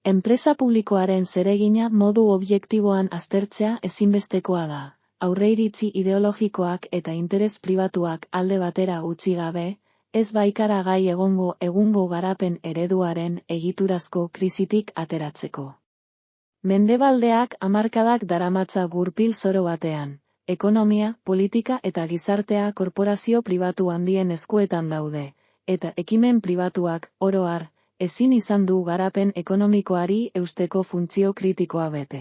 Enpresa publikoaren zeregina modu objektiboan aztertzea ezinbestekoa da, aurreiritzi ideologikoak eta interes pribatuak alde batera utzi gabe, ez baikara gai egungo garapen ereduaren egiturazko krisitik ateratzeko. Mendebaldeak hamarkadak daramatza gurpil zoro batean, ekonomia, politika eta gizartea korporazio pribatu handien eskuetan daude, eta ekimen pribatuak, oro har, ezin izan du garapen ekonomikoari eusteko funtzio kritikoa bete.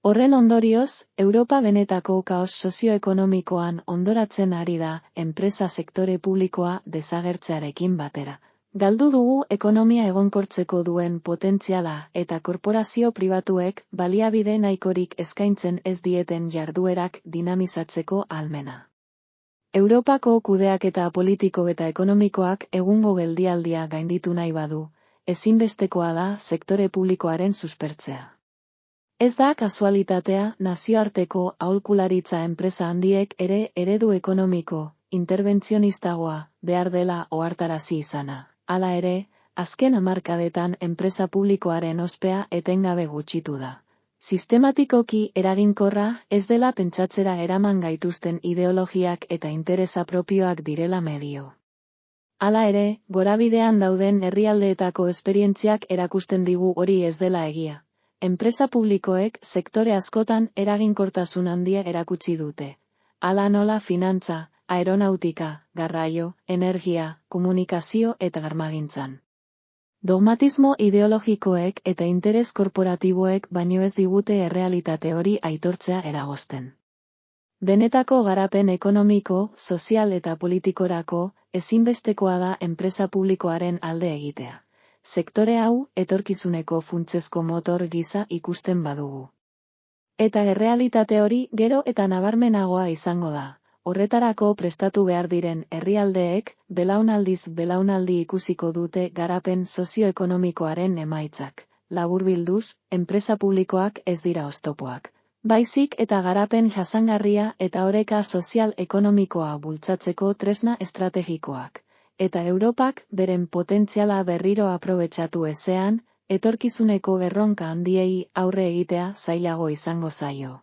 Horren ondorioz, Europa benetako kaos sozioekonomikoan hondoratzen ari da enpresa sektore publikoa desagertzearekin batera. Galdu dugu ekonomia egonkortzeko duen potentziala eta korporazio pribatuek baliabide nahikorik eskaintzen ez dieten jarduerak dinamizatzeko ahalmena. Europako kudeaketa politiko eta ekonomikoak egungo geldialdia gainditu nahi badu, ezinbestekoa da sektore publikoaren suspertzea. Ez da kasualitatea nazioarteko aholkularitza enpresa handiek ere eredu ekonomiko, interbentzionistagoa, behar dela ohartarazi izana. Hala ere, azken hamarkadetan enpresa publikoaren ospea etengabe gutxitu da. Sistematikoki eraginkorra ez dela pentsatzera eraman gaituzten ideologiak eta interesa propioak direla medio. Hala ere, gorabidean dauden herrialdeetako esperientziak erakusten digu hori ez dela egia. Enpresa publikoek sektore askotan eraginkortasun handia erakutsi dute. Hala nola finantza, aeronautika, garraio, energia, komunikazio eta armagintzan. Dogmatismo ideologikoek eta interes korporatiboek baino ez digute errealitate hori aitortzea eragozten. Benetako garapen ekonomiko, sozial eta politikorako ezinbestekoa da enpresa publikoaren alde egitea. Sektore hau etorkizuneko funtsezko motor gisa ikusten badugu. Eta errealitate hori gero eta nabarmenagoa izango da. Horretarako prestatu behar diren herrialdeek belaunaldiz belaunaldi ikusiko dute garapen sozioekonomikoaren emaitzak. Laburbilduz, enpresa publikoak ez dira oztopoak. Baizik eta garapen jasangarria eta oreka sozial-ekonomikoa bultzatzeko tresna estrategikoak. Eta Europak beren potentziala berriro aprobetxatu ezean, etorkizuneko erronka handiei aurre egitea zailago izango zaio.